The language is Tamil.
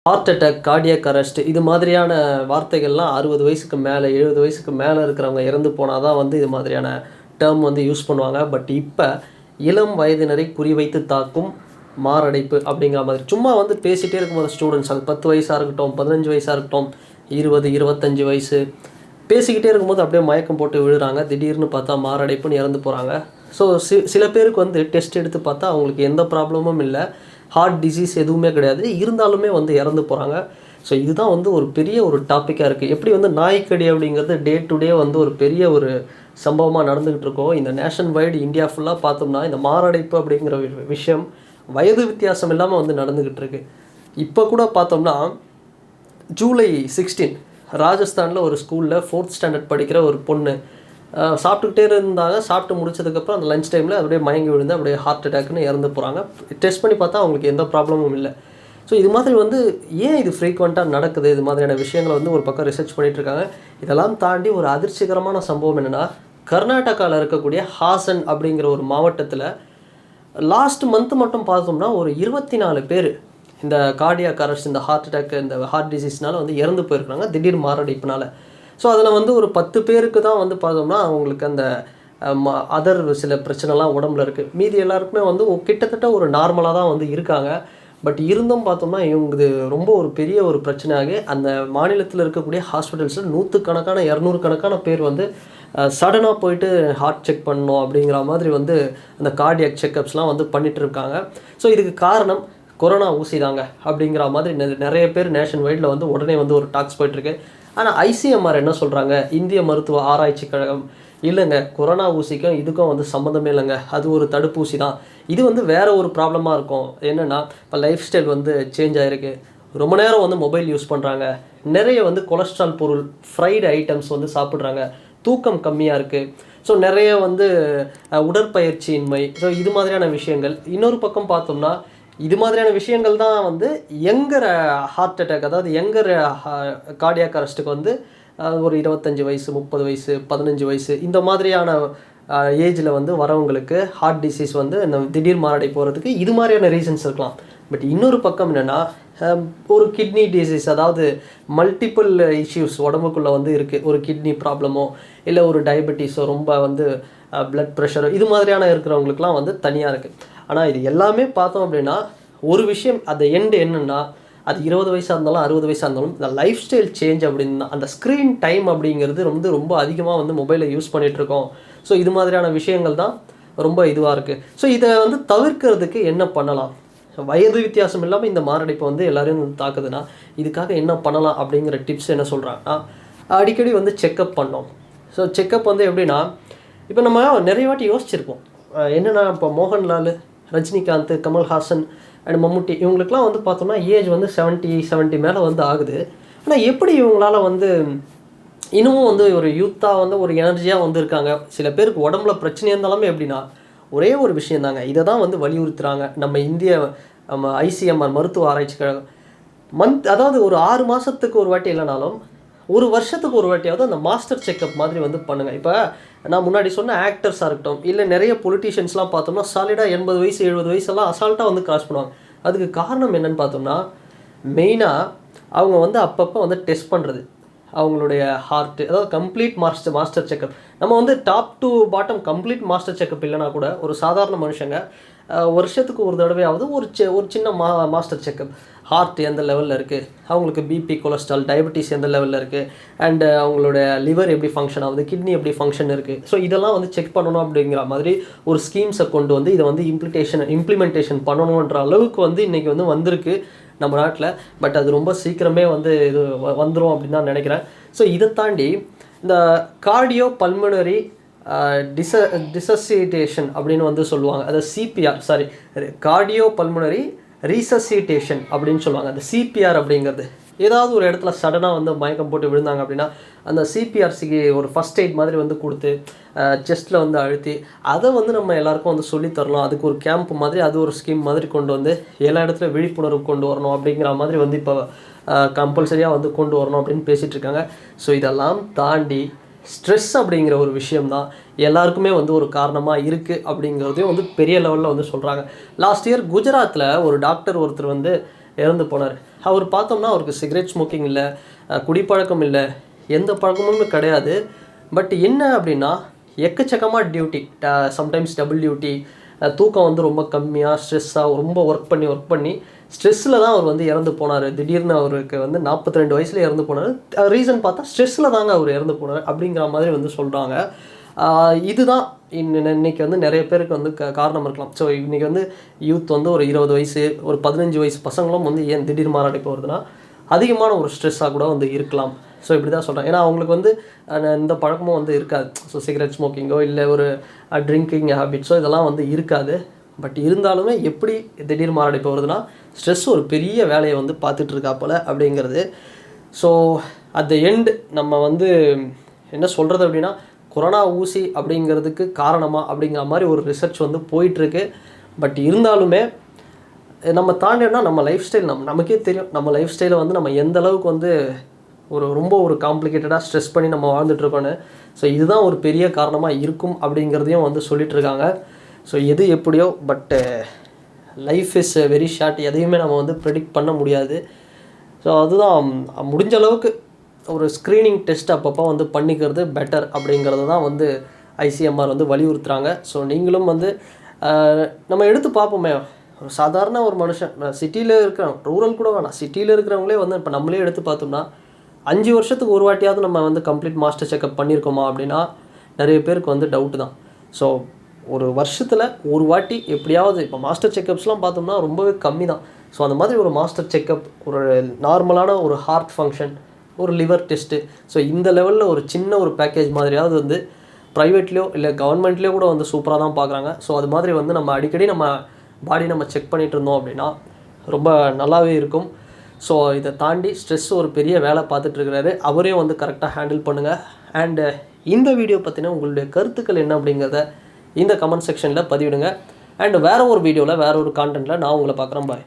ஹார்ட் அட்டாக், கார்டியாக் அரெஸ்ட் இது மாதிரியான வார்த்தைகள்லாம் 60 வயசுக்கு மேலே 70 வயசுக்கு மேலே இருக்கிறவங்க இறந்து போனால் தான் வந்து இது மாதிரியான டேர்ம் வந்து யூஸ் பண்ணுவாங்க. பட் இப்போ இளம் வயதினரை குறிவைத்து தாக்கும் மாரடைப்பு அப்படிங்கிற மாதிரி சும்மா வந்து பேசிகிட்டே இருக்கும்போது ஸ்டூடெண்ட்ஸ் அது 10 வயசாக இருக்கட்டும், 15 வயசாக இருக்கட்டும், 20, 25 வயசு பேசிக்கிட்டே இருக்கும்போது அப்படியே மயக்கம் போட்டு விழுறாங்க. திடீர்னு பார்த்தா மாரடைப்புன்னு இறந்து போகிறாங்க. ஸோ சில பேருக்கு வந்து டெஸ்ட் எடுத்து பார்த்தா அவங்களுக்கு எந்த ப்ராப்ளமும் இல்லை, ஹார்ட் டிசீஸ் எதுவுமே கிடையாது, இருந்தாலுமே வந்து இறந்து போகிறாங்க. ஸோ இதுதான் வந்து ஒரு பெரிய ஒரு டாப்பிக்காக இருக்குது. எப்படி வந்து நாய்க்கடி அப்படிங்கிறது டே டு டே வந்து ஒரு பெரிய ஒரு சம்பவமாக நடந்துக்கிட்டு இருக்கோம், இந்த நேஷன் வைடு இந்தியா ஃபுல்லாக பார்த்தோம்னா இந்த மாரடைப்பு அப்படிங்கிற விஷயம் வயது வித்தியாசம் இல்லாமல் வந்து நடந்துக்கிட்டு இருக்கு. இப்போ கூட பார்த்தோம்னா ஜூலை 16 ராஜஸ்தானில் ஒரு ஸ்கூலில் 4th ஸ்டாண்டர்ட் படிக்கிற ஒரு பொண்ணு சாப்பிட்டுக்கிட்டே இருந்தாங்க. சாப்பிட்டு முடிச்சதுக்கப்புறம் அந்த லஞ்ச் டைமில் அப்படியே மயங்கி விழுந்து அப்படியே ஹார்ட் அட்டாக்னு இறந்து போகிறாங்க. டெஸ்ட் பண்ணி பார்த்தா அவங்களுக்கு எந்த ப்ராப்ளமும் இல்லை. ஸோ இது மாதிரி வந்து ஏன் இது ஃப்ரீக்வெண்ட்டாக நடக்குது, இது மாதிரியான விஷயங்களை வந்து ஒரு பக்கம் ரிசர்ச் பண்ணிகிட்ருக்காங்க. இதெல்லாம் தாண்டி ஒரு அதிர்ச்சிகரமான சம்பவம் என்னென்னா, கர்நாடகாவில் இருக்கக்கூடிய ஹாசன் அப்படிங்கிற ஒரு மாவட்டத்தில் லாஸ்ட் மந்த் மட்டும் பார்த்தோம்னா ஒரு 24 பேர் இந்த கார்டியாக் அரெஸ்ட், இந்த ஹார்ட் அட்டாக், இந்த ஹார்ட் டிசீஸ்னால வந்து இறந்து போயிருக்காங்க திடீர் மாரடைப்புனால. ஸோ அதில் வந்து ஒரு 10 பேருக்கு தான் வந்து பார்த்தோம்னா அவங்களுக்கு அந்த அதர் சில பிரச்சனைலாம் உடம்புல இருக்குது. மீதி எல்லாருக்குமே வந்து கிட்டத்தட்ட ஒரு நார்மலாக தான் வந்து இருக்காங்க. பட் இருந்தும் பார்த்தோம்னா இவங்க ரொம்ப ஒரு பெரிய ஒரு பிரச்சனையாகி அந்த மாநிலத்தில் இருக்கக்கூடிய ஹாஸ்பிட்டல்ஸில் 100 200 கணக்கான பேர் வந்து சடனாக போயிட்டு ஹார்ட் செக் பண்ணணும் அப்படிங்கிற மாதிரி வந்து அந்த கார்டியாக் செக்கப்ஸ்லாம் வந்து பண்ணிகிட்டு இருக்காங்க. ஸோ இதுக்கு காரணம் கொரோனா ஊசி தாங்க அப்படிங்கிற மாதிரி நிறைய பேர் நேஷன் வைடில் வந்து உடனே வந்து ஒரு டாக்ஸ் போயிட்டுருக்கு. ஆனால் ஐசிஎம்ஆர் என்ன சொல்கிறாங்க, இந்திய மருத்துவ ஆராய்ச்சி கழகம், இல்லைங்க கொரோனா ஊசிக்கும் இதுக்கும் வந்து சம்மந்தமே இல்லைங்க, அது ஒரு தடுப்பூசி தான், இது வந்து வேறு ஒரு ப்ராப்ளமாக இருக்கும். என்னென்னா இப்போ லைஃப் ஸ்டைல் வந்து சேஞ்ச் ஆகிருக்கு, ரொம்ப நேரம் வந்து மொபைல் யூஸ் பண்ணுறாங்க, நிறைய வந்து கொலஸ்ட்ரால் பொருள், ஃப்ரைடு ஐட்டம்ஸ் வந்து சாப்பிட்றாங்க, தூக்கம் கம்மியாக இருக்குது, ஸோ நிறைய வந்து உடற்பயிற்சியின்மை, ஸோ இது மாதிரியான விஷயங்கள். இன்னொரு பக்கம் பார்த்தோம்னா இது மாதிரியான விஷயங்கள் தான் வந்து யங்கர் ஹார்ட் அட்டாக், அதாவது யங்கர் கார்டியாக் அரெஸ்ட்டுக்கு வந்து ஒரு 25 வயசு, 30 வயசு, 15 வயசு இந்த மாதிரியான ஏஜில் வந்து வரவங்களுக்கு ஹார்ட் டிசீஸ் வந்து இந்த திடீர் மாரடைப்பு போகிறதுக்கு இது மாதிரியான ரீசன்ஸ் இருக்கலாம். பட் இன்னொரு பக்கம் என்னென்னா ஒரு கிட்னி டிசீஸ், அதாவது மல்டிபிள் இஷ்யூஸ் உடம்புக்குள்ளே வந்து இருக்குது, ஒரு கிட்னி ப்ராப்ளமோ இல்லை ஒரு டயபெட்டிஸோ, ரொம்ப வந்து பிளட் ப்ரெஷரோ இது மாதிரியான இருக்கிறவங்களுக்குலாம் வந்து தனியாக இருக்குது. ஆனால் இது எல்லாமே பார்த்தோம் அப்படின்னா ஒரு விஷயம், அந்த எண்டு என்னென்னா அது 20 வயசாக இருந்தாலும் 60 வயசாக இருந்தாலும் இந்த லைஃப் ஸ்டைல் சேஞ்ச் அப்படின்னா அந்த ஸ்க்ரீன் டைம் அப்படிங்கிறது ரொம்ப அதிகமாக வந்து மொபைலை யூஸ் பண்ணிகிட்ருக்கோம். ஸோ இது மாதிரியான விஷயங்கள் தான் ரொம்ப இதுவாக இருக்குது. ஸோ இதை வந்து தவிர்க்கிறதுக்கு என்ன பண்ணலாம், வயது வித்தியாசம் இல்லாமல் இந்த மாரடைப்பை வந்து எல்லோரையும் வந்து தாக்குதுன்னா இதுக்காக என்ன பண்ணலாம் அப்படிங்கிற டிப்ஸ் என்ன சொல்கிறாங்கன்னா, அடிக்கடி வந்து செக்கப் பண்ணோம். ஸோ செக்கப் வந்து எப்படின்னா, இப்போ நம்ம நிறைய வாட்டி யோசிச்சிருப்போம், என்னென்னா இப்போ மோகன்லால், ரஜினிகாந்த், கமல்ஹாசன் அண்ட் மம்முட்டி இவங்களுக்குலாம் வந்து பார்த்தோம்னா ஏஜ் வந்து 70 மேலே வந்து ஆகுது. ஆனால் எப்படி இவங்களால வந்து இன்னமும் வந்து ஒரு யூத்தாக வந்து ஒரு எனர்ஜியாக வந்து இருக்காங்க. சில பேருக்கு உடம்புல பிரச்சனை இருந்தாலுமே எப்படின்னா ஒரே ஒரு விஷயம் தாங்க, இதை தான் வந்து வலியுறுத்துகிறாங்க நம்ம ஐசிஎம்ஆர் மருத்துவ ஆராய்ச்சி கழகம். அதாவது ஒரு 6 மாதத்துக்கு ஒரு வாட்டி இல்லைனாலும் ஒரு வருஷத்துக்கு ஒரு வாட்டியாவது அந்த மாஸ்டர் செக்கப் மாதிரி வந்து பண்ணுங்கள். இப்போ நான் முன்னாடி சொன்ன ஆக்டர்ஸாக இருக்கட்டும், இல்லை நிறைய பொலிட்டீஷியன்ஸ்லாம் பார்த்தோம்னா சாலிடாக 80 வயசு 70 வயசெல்லாம் அசால்ட்டாக வந்து கிராஸ் பண்ணுவாங்க. அதுக்கு காரணம் என்னென்னு பார்த்தோம்னா, மெயினாக அவங்க வந்து அப்பப்போ வந்து டெஸ்ட் பண்ணுறது அவங்களுடைய ஹார்ட்டு, அதாவது கம்ப்ளீட் மாஸ்டர் செக்கப். நம்ம வந்து top to bottom complete master checkup இல்லைனா கூட ஒரு சாதாரண மனுஷங்க வருஷத்துக்கு ஒரு தடவையாவது ஒரு சின்ன மாஸ்டர் செக்கப், ஹார்ட் எந்த லெவலில் இருக்குது, அவங்களுக்கு பிபி, கொலஸ்ட்ரால், டயபெட்டிஸ் எந்த லெவலில் இருக்குது, அண்டு அவங்களோட லிவர் எப்படி ஃபங்க்ஷன் ஆகுது, கிட்னி எப்படி ஃபங்க்ஷன் இருக்குது, ஸோ இதெல்லாம் வந்து செக் பண்ணணும் அப்படிங்கிற மாதிரி ஒரு ஸ்கீம்ஸை கொண்டு வந்து இதை வந்து இம்ப்ளிமெண்டேஷன் பண்ணணுன்ற அளவுக்கு வந்து இன்றைக்கி வந்து வந்திருக்கு நம்ம நாட்டில். பட் அது ரொம்ப சீக்கிரமே வந்து இது வந்துடும் அப்படின்னு தான் நினைக்கிறேன். ஸோ இதை தாண்டி இந்த கார்டியோ பல்மனரி டிசசிட்டேஷன் அப்படின்னு வந்து சொல்லுவாங்க, அதை சிபிஆர், கார்டியோ பல்மனரி ரீசசிட்டேஷன் அப்படின்னு சொல்லுவாங்க. அந்த சிபிஆர் அப்படிங்கிறது ஏதாவது ஒரு இடத்துல சடனாக வந்து மயக்கம் போட்டு விழுந்தாங்க அப்படின்னா அந்த சிபிஆர்சிக்கு ஒரு ஃபஸ்ட் எய்ட் மாதிரி வந்து கொடுத்து செஸ்ட்டில் வந்து அழுத்தி அதை வந்து நம்ம எல்லாருக்கும் வந்து சொல்லித்தரலாம். அதுக்கு ஒரு கேம்ப் மாதிரி, அது ஒரு ஸ்கீம் மாதிரி கொண்டு வந்து எல்லா இடத்துல விழிப்புணர்வு கொண்டு வரணும் அப்படிங்கிற மாதிரி வந்து இப்போ கம்பல்சரியாக வந்து கொண்டு வரணும் அப்படின்னு பேசிகிட்டு இருக்காங்க. ஸோ இதெல்லாம் தாண்டி ஸ்ட்ரெஸ் அப்படிங்கிற ஒரு விஷயம்தான் எல்லாருக்குமே வந்து ஒரு காரணமாக இருக்குது அப்படிங்கிறதையும் வந்து பெரிய லெவலில் வந்து சொல்கிறாங்க. லாஸ்ட் இயர் குஜராத்தில் ஒரு டாக்டர் ஒருத்தர் வந்து இறந்து போனார். அவர் பார்த்தோம்னா அவருக்கு சிகரெட் ஸ்மோக்கிங் இல்லை, குடிப்பழக்கம் இல்லை, எந்த பழக்கமுமே கிடையாது. பட் என்ன அப்படின்னா எக்கச்சக்கமாக டியூட்டி, சம்டைம்ஸ் டபுள் டியூட்டி, தூக்கம் வந்து ரொம்ப கம்மியாக, ஸ்ட்ரெஸ்ஸாக ரொம்ப ஒர்க் பண்ணி ஸ்ட்ரெஸ்ஸில் தான் அவர் வந்து இறந்து போனார். திடீர்னு அவருக்கு வந்து 42 வயசில் இறந்து போனார். ரீசன் பார்த்தா ஸ்ட்ரெஸ்ஸில் தாங்க அவர் இறந்து போனார் அப்படிங்கிற மாதிரி வந்து சொல்கிறாங்க. இதுதான் இன்னைக்கு வந்து நிறைய பேருக்கு வந்து காரணம் இருக்கலாம். ஸோ இன்றைக்கி வந்து யூத் வந்து ஒரு 20 வயசு, ஒரு 15 வயசு பசங்களும் வந்து ஏன் திடீர் மாரடைப்பு வருதுன்னா அதிகமான ஒரு ஸ்ட்ரெஸ்ஸாக கூட வந்து இருக்கலாம். ஸோ இப்படி தான் சொல்கிறேன். ஏன்னா அவங்களுக்கு வந்து இந்த பழக்கமும் வந்து இருக்காது. ஸோ சிகரெட் ஸ்மோக்கிங்கோ இல்லை ஒரு ட்ரிங்கிங் ஹேபிட்ஸோ இதெல்லாம் வந்து இருக்காது. பட் இருந்தாலுமே எப்படி திடீர் மாரடைப்பு வருதுன்னா ஸ்ட்ரெஸ் ஒரு பெரிய வேலையை வந்து பார்த்துட்ருக்கா போல் அப்படிங்கிறது. ஸோ அட் த எண்ட் நம்ம வந்து என்ன சொல்கிறது அப்படின்னா கொரோனா ஊசி அப்படிங்கிறதுக்கு காரணமாக அப்படிங்கிற மாதிரி ஒரு ரிசர்ச் வந்து போயிட்டுருக்கு. பட் இருந்தாலுமே நம்ம தாண்டினா நம்ம லைஃப் ஸ்டைல் நமக்கே தெரியும். நம்ம லைஃப் ஸ்டைலை வந்து நம்ம எந்த அளவுக்கு வந்து ரொம்ப ஒரு காம்ப்ளிகேட்டடாக ஸ்ட்ரெஸ் பண்ணி நம்ம வாழ்ந்துட்டுருக்கோன்னு. ஸோ இதுதான் ஒரு பெரிய காரணமாக இருக்கும் அப்படிங்கிறதையும் வந்து சொல்லிகிட்ருக்காங்க. ஸோ எது எப்படியோ பட்டு லைஃப் இஸ் வெரி ஷார்ட். எதையுமே நம்ம வந்து ப்ரெடிக்ட் பண்ண முடியாது. ஸோ அதுதான் முடிஞ்ச அளவுக்கு ஒரு ஸ்க்ரீனிங் டெஸ்ட் அப்பப்போ வந்து பண்ணிக்கிறது பெட்டர் அப்படிங்கிறது தான் வந்து ஐசிஎம்ஆர் வந்து வலியுறுத்துகிறாங்க. ஸோ நீங்களும் வந்து நம்ம எடுத்து பார்ப்போமே, ஒரு சாதாரண ஒரு மனுஷன் சிட்டியில் இருக்கிறவங்க, ரூரல் கூட வேணாம், சிட்டியில் இருக்கிறவங்களே வந்து இப்போ நம்மளே எடுத்து பார்த்தோம்னா 5 வருஷத்துக்கு ஒரு வாட்டியாவது நம்ம வந்து கம்ப்ளீட் மாஸ்டர் செக்அப் பண்ணியிருக்கோமா அப்படின்னா நிறைய பேருக்கு வந்து டவுட்டு தான். ஸோ ஒரு வருஷத்தில் ஒரு வாட்டி எப்படியாவது, இப்போ மாஸ்டர் செக்கப்ஸ்லாம் பார்த்தோம்னா ரொம்பவே கம்மி தான். ஸோ அந்த மாதிரி ஒரு மாஸ்டர் செக்கப், ஒரு நார்மலான ஒரு ஹார்ட் ஃபங்க்ஷன், ஒரு லிவர் டெஸ்ட்டு, ஸோ இந்த லெவலில் ஒரு சின்ன ஒரு பேக்கேஜ் மாதிரியாவது வந்து ப்ரைவேட்லேயோ இல்லை கவர்மெண்ட்லேயோ கூட வந்து சூப்பராக தான் பார்க்குறாங்க. ஸோ அது மாதிரி வந்து நம்ம அடிக்கடி நம்ம பாடி நம்ம செக் பண்ணிகிட்டு இருந்தோம் அப்படின்னா ரொம்ப நல்லாவே இருக்கும். ஸோ இதை தாண்டி ஸ்ட்ரெஸ் ஒரு பெரிய வேலை பார்த்துட்ருக்கிறாரு, அவரையும் வந்து கரெக்டாக ஹேண்டில் பண்ணுங்கள். அண்டு இந்த வீடியோ பற்றின உங்களுடைய கருத்துக்கள் என்ன அப்படிங்கிறத இந்த கமெண்ட் செக்ஷனில் பதிவிடுங்க. அண்டு வேறு ஒரு வீடியோவில் வேறு ஒரு கான்டென்ட்டில் நான் உங்களை பார்க்குறேன். பாய்.